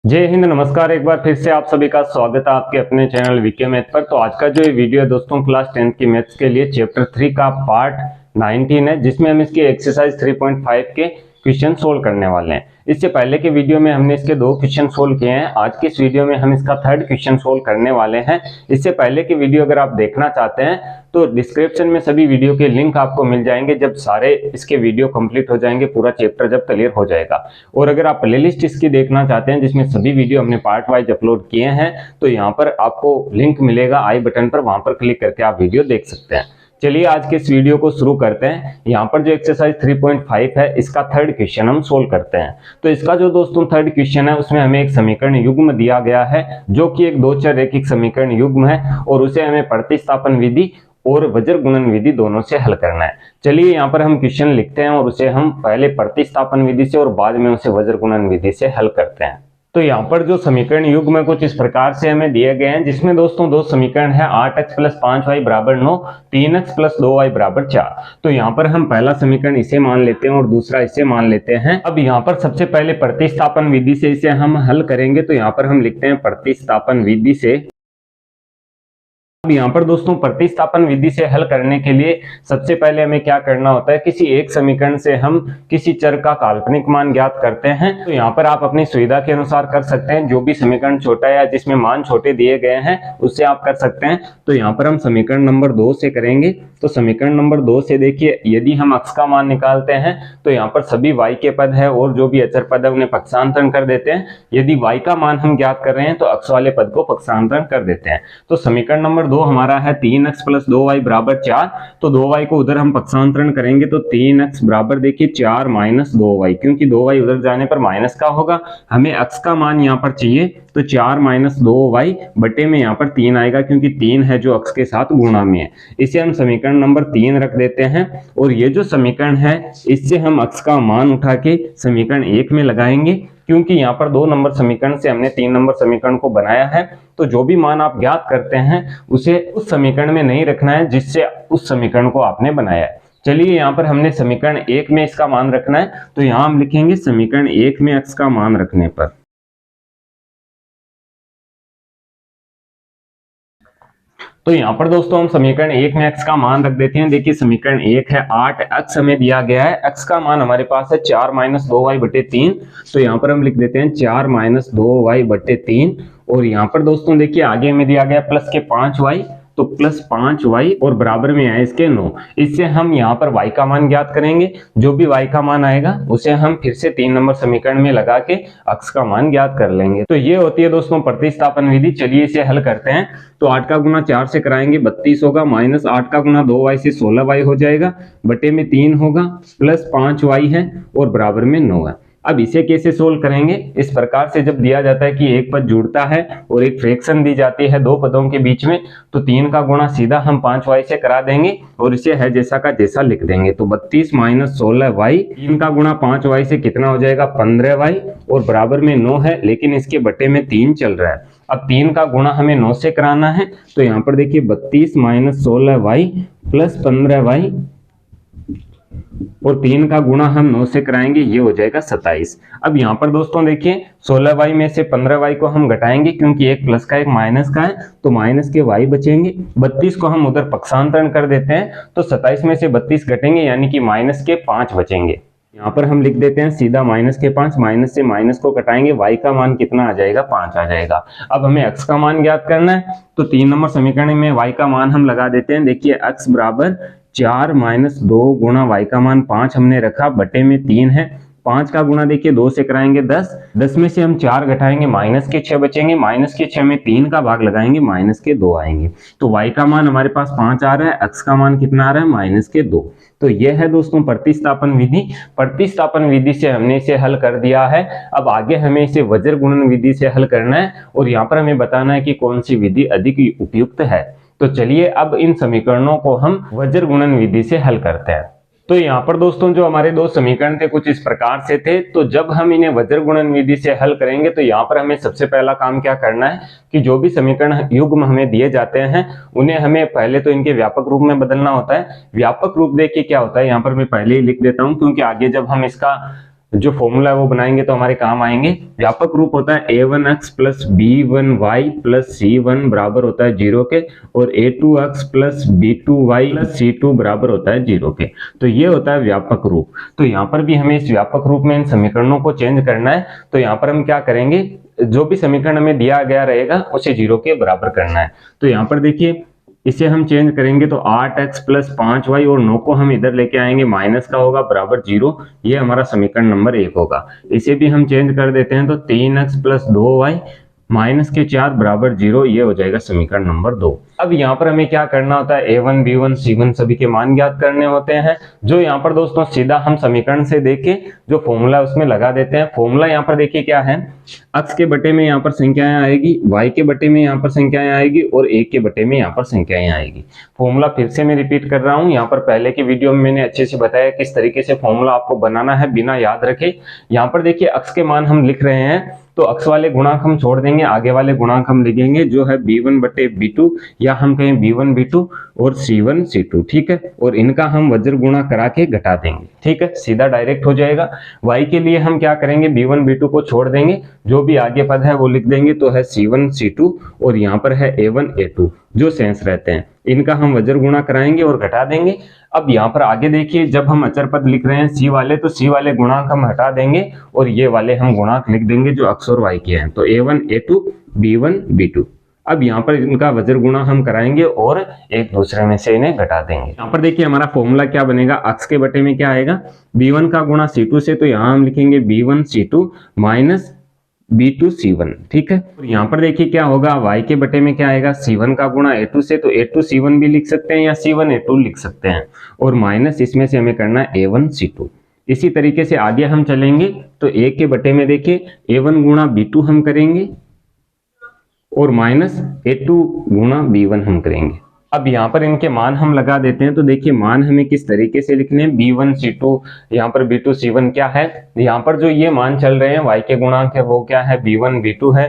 जय हिंद, नमस्कार। एक बार फिर से आप सभी का स्वागत है आपके अपने चैनल वीके मैथ पर। तो आज का जो ये वीडियो है दोस्तों, क्लास 10 की मैथ्स के लिए चैप्टर 3 का पार्ट 19 है, जिसमें हम इसके एक्सरसाइज 3.5 के क्वेश्चन सोल्व करने वाले हैं। इससे पहले के वीडियो में हमने इसके 2 क्वेश्चन सोल्व किए हैं। आज की इस वीडियो में हम इसका 3rd क्वेश्चन सोल्व करने वाले हैं। इससे पहले की वीडियो अगर आप देखना चाहते हैं तो डिस्क्रिप्शन में सभी वीडियो के लिंक आपको मिल जाएंगे, जब सारे इसके वीडियो कंप्लीट हो जाएंगे, पूरा चैप्टर जब क्लियर हो जाएगा। और अगर आप प्लेलिस्ट इसकी देखना चाहते हैं जिसमें सभी वीडियो हमने पार्ट वाइज अपलोड किए हैं, तो यहाँ पर आपको लिंक मिलेगा आई बटन पर, वहां पर क्लिक करके आप वीडियो देख सकते हैं। चलिए आज के इस वीडियो को शुरू करते हैं। यहाँ पर जो एक्सरसाइज 3.5 है, इसका 3rd क्वेश्चन हम सोल्व करते हैं। तो इसका जो दोस्तों 3rd क्वेश्चन है, उसमें हमें एक समीकरण युग्म दिया गया है, जो कि एक 2 चर रैखिक समीकरण युग्म है, और उसे हमें प्रतिस्थापन विधि और वज्र गुणन विधि दोनों से हल करना है। चलिए यहाँ पर हम क्वेश्चन लिखते हैं और उसे हम पहले प्रतिस्थापन विधि से और बाद में उसे वज्र गुणन विधि से हल करते हैं। तो यहाँ पर जो समीकरण युग्म है कुछ इस प्रकार से हमें दिए गए हैं, जिसमें दोस्तों 2 समीकरण है, 8x + 5y = 9, 3x + 2y = 4। तो यहाँ पर हम पहला समीकरण इसे मान लेते हैं और दूसरा इसे मान लेते हैं। अब यहाँ पर सबसे पहले प्रतिस्थापन विधि से इसे हम हल करेंगे। तो यहाँ पर हम लिखते हैं प्रतिस्थापन विधि से। अब यहाँ पर दोस्तों प्रतिस्थापन विधि से हल करने के लिए सबसे पहले हमें क्या करना होता है, किसी एक समीकरण से हम किसी चर का काल्पनिक मान ज्ञात करते हैं। तो यहाँ पर आप अपनी सुविधा के अनुसार कर सकते हैं, जो भी समीकरण छोटा है या जिसमें मान छोटे दिए गए हैं उससे आप कर सकते हैं। तो यहाँ पर हम समीकरण नंबर 2 से करेंगे। तो समीकरण नंबर 2 से देखिए, यदि हम x का मान निकालते हैं तो यहाँ पर सभी y के पद है और जो भी अचर पद है उन्हें पक्षांतरण कर देते हैं। यदि y का मान हम ज्ञात कर रहे हैं तो x वाले पद को पक्षांतरण कर देते हैं। तो समीकरण नंबर 2 हमारा है 3x + 2y = 4। तो 2y को उधर हम पक्षांतरण करेंगे तो 3x बराबर देखिए 4 - 2y, क्योंकि 2y उधर जाने पर माइनस का होगा। हमें x का मान यहाँ पर चाहिए, तो 4 - 2y बटे में यहाँ पर 3 आएगा, क्योंकि 3 है जो x के साथ गुणा में है। इसे हम समीकरण नंबर 3 रख देते हैं। और ये जो समीकरण है, इससे हम x का मान उठा के समीकरण 1 में लगाएंगे, क्योंकि यहाँ पर 2 नंबर समीकरण से हमने 3 नंबर समीकरण को बनाया है। तो जो भी मान आप ज्ञात करते हैं उसे उस समीकरण में नहीं रखना है जिससे उस समीकरण को आपने बनाया है। चलिए यहाँ पर हमने समीकरण 1 में इसका मान रखना है, तो यहाँ हम लिखेंगे समीकरण 1 में x का मान रखने पर। तो यहाँ पर दोस्तों हम समीकरण 1 में x का मान रख देते हैं। देखिए समीकरण 1 है 8x हमें दिया गया है, x का मान हमारे पास है 4 - 2y / 3। तो यहाँ पर हम लिख देते हैं 4 - 2y / 3। और यहाँ पर दोस्तों देखिए आगे हमें दिया गया प्लस के 5y, तो +5y और बराबर में है इसके 9। इससे हम यहाँ पर y का मान ज्ञात करेंगे। जो भी y का मान आएगा उसे हम फिर से 3 नंबर समीकरण में लगा के x का मान ज्ञात कर लेंगे। तो ये होती है दोस्तों प्रतिस्थापन विधि। चलिए इसे हल करते हैं। तो 8 का गुणा 4 से कराएंगे 32 होगा, -8 का गुणा 2y से 16y हो जाएगा, बटे में 3 होगा, +5y है और बराबर में 9 है। अब इसे कैसे सोल्व करेंगे, इस प्रकार से जब दिया जाता है कि एक पद जुड़ता है और एक फ्रैक्शन दी जाती है 2 पदों के बीच में, तो 3 का गुणा सीधा हम 5y से करा देंगे और इसे है जैसा का जैसा लिख देंगे। तो 32 - 16y, 3 का गुणा 5y से कितना हो जाएगा 15y और बराबर में 9 है, लेकिन इसके बटे में 3 चल रहा है। अब 3 का गुणा हमें 9 से कराना है। तो यहाँ पर देखिए 32 - 16y + 15y और 3 का गुणा हम 9 से कराएंगे, ये हो जाएगा 27। अब यहाँ पर दोस्तों देखिए 16y में से 15y को हम घटाएंगे, क्योंकि एक प्लस का एक माइनस का है, तो माइनस के y बचेंगे। 32 को हम उधर पक्षांतरण कर देते हैं, तो 27 में से 32 घटेंगे, यानी कि माइनस के 5 बचेंगे। यहाँ पर हम लिख देते हैं सीधा -5, माइनस से माइनस को घटाएंगे, y का मान कितना आ जाएगा 5 आ जाएगा। अब हमें x का मान ज्ञात करना है, तो 3 नंबर समीकरण में y का मान हम लगा देते हैं। देखिए x बराबर 4 - 2 गुणा y का मान 5 हमने रखा, बटे में 3 है। 5 का गुणा देखिए 2 से कराएंगे 10, 10 में से हम 4 घटाएंगे, माइनस के 6 बचेंगे, माइनस के 6 में 3 का भाग लगाएंगे, माइनस के 2 आएंगे। तो y का मान हमारे पास 5 आ रहा है, x का मान कितना आ रहा है माइनस के 2। तो यह है दोस्तों प्रतिस्थापन विधि। प्रतिस्थापन विधि से हमने इसे हल कर दिया है। अब आगे हमें इसे वज्र गुणन विधि से हल करना है, और यहाँ पर हमें बताना है कि कौन सी विधि अधिक उपयुक्त है। तो चलिए अब इन समीकरणों को हम वज्र गुणन विधि से हल करते हैं। तो यहाँ पर दोस्तों जो हमारे 2 समीकरण थे कुछ इस प्रकार से थे। तो जब हम इन्हें वज्र गुणन विधि से हल करेंगे, तो यहाँ पर हमें सबसे पहला काम क्या करना है कि जो भी समीकरण युग्म हमें दिए जाते हैं उन्हें हमें पहले तो इनके व्यापक रूप में बदलना होता है। व्यापक रूप देखिए क्या होता है, यहाँ पर मैं पहले ही लिख देता हूँ, क्योंकि आगे जब हम इसका जो फॉर्मूला है वो बनाएंगे तो हमारे काम आएंगे। व्यापक रूप होता है a1x plus b1y plus c1 बराबर होता है 0 के, और a2x plus b2y plus c2 बराबर होता है 0 के। तो ये होता है व्यापक रूप। तो यहाँ पर भी हमें इस व्यापक रूप में इन समीकरणों को चेंज करना है। तो यहाँ पर हम क्या करेंगे, जो भी समीकरण हमें दिया गया रहेगा उसे 0 के बराबर करना है। तो यहाँ पर देखिए इसे हम चेंज करेंगे तो 8x प्लस 5y और 9 को हम इधर लेके आएंगे, माइनस का होगा बराबर 0। ये हमारा समीकरण नंबर 1 होगा। इसे भी हम चेंज कर देते हैं तो 3x प्लस 2y माइनस के 4 बराबर 0, ये हो जाएगा समीकरण नंबर 2। अब यहाँ पर हमें क्या करना होता है, a1 b1 c1 सभी के मान ज्ञात करने होते हैं, जो यहाँ पर दोस्तों सीधा हम समीकरण से देके जो फॉर्मूला उसमें लगा देते हैं। फॉर्मूला यहाँ पर देखिए क्या है, x के बटे में यहाँ पर संख्याएं आएगी, y के बटे में यहाँ पर संख्याएं आएगी और a के बटे में यहाँ पर संख्याएं आएगी। फॉर्मूला फिर से मैं रिपीट कर रहा हूँ, यहाँ पर पहले की वीडियो में मैंने अच्छे से बताया किस तरीके से फॉर्मूला आपको बनाना है बिना याद रखे। यहाँ पर देखिए x के मान हम लिख रहे हैं तो x वाले गुणांक हम छोड़ देंगे, आगे वाले गुणांक हम लिखेंगे जो है b1 बटे b2, या हम कहें b1 b2 और c1 c2, ठीक है। और इनका हम वज्र गुणा करा के घटा देंगे, ठीक है, सीधा डायरेक्ट हो जाएगा। y के लिए हम क्या करेंगे, b1 b2 को छोड़ देंगे, जो भी आगे पद है वो लिख देंगे, तो है c1 c2 और यहाँ पर है a1 a2 जो शेष रहते हैं, इनका हम वज्र गुणा कराएंगे और घटा देंगे। अब यहाँ पर आगे देखिए जब हम अचर पद लिख रहे हैं c वाले, तो c वाले गुणांक हम हटा देंगे और ये वाले हम गुणांक लिख देंगे जो x और y के हैं, तो a1 a2 b1 b2। अब यहाँ पर इनका वज्र गुणा हम कराएंगे और एक दूसरे में से इन्हें घटा देंगे। यहाँ पर देखिए हमारा फॉर्मूला क्या बनेगा, x के बटे में क्या आएगा, b1 का गुणा c2 से, तो यहाँ हम लिखेंगे b1 c2 minus b2 c1, ठीक है। और यहाँ पर देखिए क्या होगा, y के बटे में क्या आएगा, c1 का गुणा a2 से, तो a2 c1 भी लिख सकते हैं या c1 a2 लिख सकते हैं, और माइनस इसमें से हमें करना है a1 c2। इसी तरीके से आगे हम चलेंगे तो a के बटे में देखिए a1 गुणा b2 हम करेंगे और माइनस a2 गुणा b1 हम करेंगे। अब यहाँ पर इनके मान हम लगा देते हैं, तो देखिए मान हमें किस तरीके से लिखने हैं, b1 c2, यहाँ पर b2 c1 क्या है, यहाँ पर जो ये मान चल रहे हैं y के गुणांक है वो क्या है, b1 b2 है,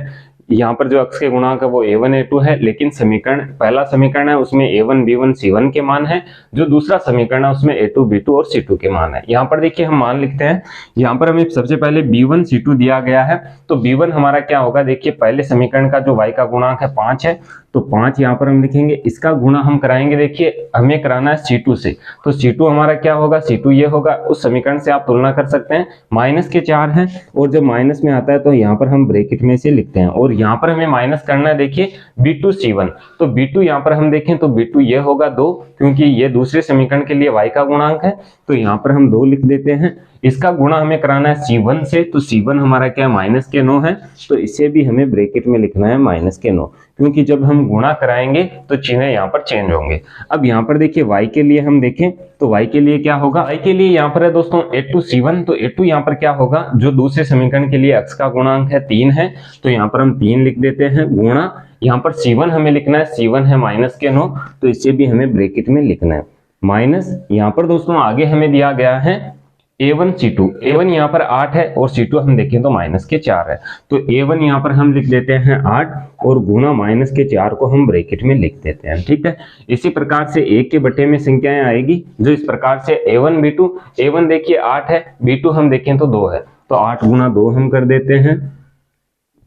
यहाँ पर जो x के गुणांक है वो a1 a2 है, लेकिन समीकरण पहला समीकरण है उसमें a1 b1 c1 के मान है, जो दूसरा समीकरण है उसमें a2 b2 और c2 के मान है। यहाँ पर देखिए हम मान लिखते हैं, यहाँ पर हमें सबसे पहले b1 c2 दिया गया है, तो b1 हमारा क्या होगा, देखिए पहले समीकरण का जो y का गुणांक है 5 है, तो 5 यहाँ पर हम लिखेंगे, इसका गुणा हम कराएंगे, देखिए हमें कराना है c2 से, तो c2 हमारा क्या होगा, c2 ये होगा, उस समीकरण से आप तुलना कर सकते हैं, माइनस के 4 है, और जब माइनस में आता है तो यहाँ पर हम ब्रैकेट में से लिखते हैं, और यहाँ पर हमें माइनस करना है, देखिए b2 c1, तो b2 यहाँ पर हम देखें तो b2 ये होगा 2, क्योंकि ये दूसरे समीकरण के लिए y का गुणांक है, तो यहाँ पर हम 2 लिख देते हैं। इसका गुणा हमें कराना है c1 से, तो c1 हमारा क्या है, माइनस के 9 है, तो इसे भी हमें ब्रैकेट में लिखना है माइनस के 9, क्योंकि जब हम गुणा कराएंगे तो चिन्ह यहाँ पर चेंज होंगे। अब यहाँ पर देखिए y के लिए हम देखें तो y के लिए क्या होगा, y के लिए यहाँ पर है दोस्तों a2 c1, तो a2 यहाँ पर क्या होगा, जो दूसरे समीकरण के लिए x का गुणांक है 3 है, तो यहाँ पर हम 3 लिख देते हैं, गुणा यहाँ पर c1 हमें लिखना है, c1 है माइनस के 9, तो इसे भी हमें ब्रैकेट में लिखना है, माइनस यहाँ पर दोस्तों आगे हमें दिया गया है a1 c2, a1 यहाँ पर 8 है और c2 हम देखें तो माइनस के 4 है, तो a1 यहाँ पर हम लिख देते हैं 8 और गुणा माइनस के 4 को हम ब्रैकेट में लिख देते हैं, ठीक है। इसी प्रकार से a के बटे में संख्याएं आएगी जो इस प्रकार से a1 b2, a1 देखिए 8 है, b2 हम देखें तो 2 है, तो 8 गुणा 2 हम कर देते हैं,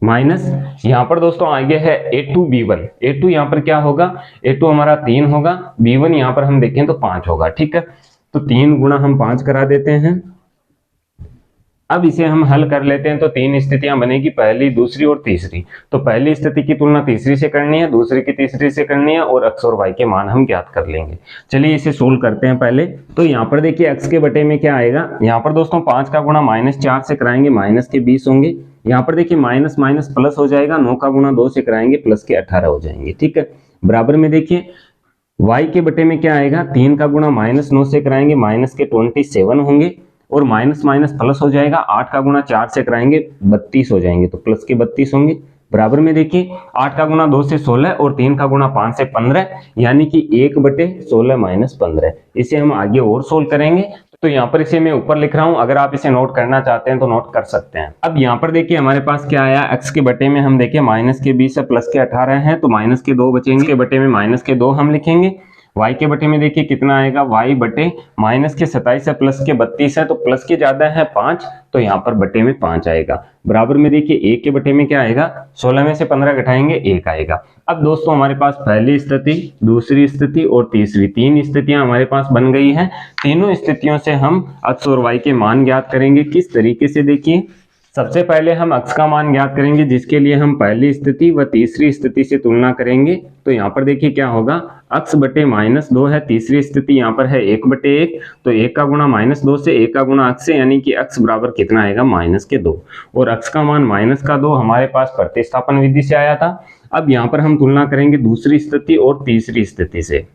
माइनस यहाँ पर दोस्तों आगे है a2 b1, a2 यहाँ पर क्या होगा, a2 हमारा 3 होगा, b1 यहाँ पर हम देखें तो 5 होगा, ठीक है, तो 3 गुणा हम 5 करा देते हैं। अब इसे हम हल कर लेते हैं, तो 3 स्थितियां बनेगी, पहली दूसरी और तीसरी, तो पहली स्थिति की तुलना तीसरी से करनी है, दूसरी की तीसरी से करनी है, और x और y के मान हम ज्ञात कर लेंगे। चलिए इसे सोल्व करते हैं पहले। तो यहाँ पर देखिए x के बटे में क्या आएगा, यहाँ पर दोस्तों 5 का गुणा -4 से कराएंगे, माइनस के 20 होंगे, यहाँ पर देखिए माइनस माइनस प्लस हो जाएगा, 9 का गुणा 2 से कराएंगे, प्लस के 18 हो जाएंगे, ठीक है। बराबर में देखिए y के बटे में क्या आएगा, 3 का गुणा -9 से कराएंगे, माइनस के 27 होंगे, और माइनस माइनस प्लस हो जाएगा, 8 का गुणा 4 से कराएंगे 32 हो जाएंगे, तो प्लस के 32 होंगे। बराबर में देखिए 8 का गुणा 2 से 16 और 3 का गुणा 5 से 15, यानी कि 1/16 माइनस 15। इसे हम आगे और सोल्व करेंगे, तो यहाँ पर इसे मैं ऊपर लिख रहा हूँ, अगर आप इसे नोट करना चाहते हैं तो नोट कर सकते हैं। अब यहाँ पर देखिए हमारे पास क्या आया, x के बटे में हम देखिए माइनस के 20 से प्लस के 18 हैं, तो माइनस के 2 बचेंगे, के बटे में माइनस के 2 हम लिखेंगे, y के बटे में देखिए कितना आएगा, y बटे माइनस के 27 है प्लस के 32 है, तो प्लस के ज्यादा है 5, तो यहाँ पर बटे में 5 आएगा। बराबर में देखिए 1 के बटे में क्या आएगा, 16 में से 15 घटाएंगे 1 आएगा। अब दोस्तों हमारे पास पहली स्थिति, दूसरी स्थिति और तीसरी, 3 स्थितियां हमारे पास बन गई हैं। तीनों स्थितियों से हम x और y के मान ज्ञात करेंगे। किस तरीके से, देखिए सबसे पहले हम x का मान ज्ञात करेंगे, जिसके लिए हम पहली स्थिति व तीसरी स्थिति से तुलना करेंगे। तो यहाँ पर देखिए क्या होगा, x बटे -2 है, तीसरी स्थिति यहाँ पर है 1 बटे 1, तो 1 का गुणा -2 से, 1 का गुणा x से, यानी कि x बराबर कितना आएगा, -2, और x का मान -2 हमारे पास प्रतिस्थापन विधि से आया था। अब यहाँ पर हम तुलना करेंगे दूसरी स्थिति और तीसरी स्थिति से।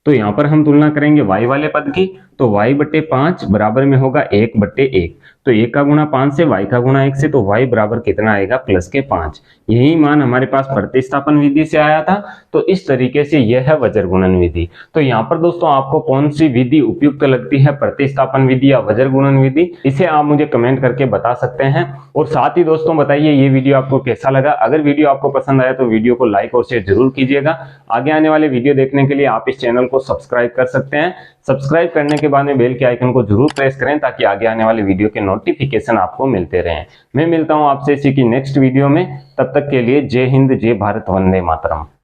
तो यहाँ पर हम तुलना करेंगे y वाले पद की, तो y बटे 5 बराबर में होगा 1 बटे 1, तो 1 का गुणा 5 से, y का गुणा 1 से, तो y बराबर कितना आएगा, प्लस के 5। यही मान हमारे पास प्रतिस्थापन विधि से आया था। तो इस तरीके से यह है वज्र गुणन विधि। तो यहाँ पर दोस्तों आपको कौन सी विधि उपयुक्त लगती है, प्रतिस्थापन विधि या वज्र गुणन विधि, इसे आप मुझे कमेंट करके बता सकते हैं। और साथ ही दोस्तों बताइए ये वीडियो आपको कैसा लगा। अगर वीडियो आपको पसंद आया तो वीडियो को लाइक और शेयर जरूर कीजिएगा। आगे आने वाले वीडियो देखने के लिए आप इस चैनल को सब्सक्राइब कर सकते हैं। सब्सक्राइब करने के बाद में बेल के आइकन को जरूर प्रेस करें, ताकि आगे आने वाले वीडियो के नोटिफिकेशन आपको मिलते रहें। मैं मिलता हूं आपसे इसी की नेक्स्ट वीडियो में, तब तक के लिए जय हिंद, जय भारत, वंदे मातरम।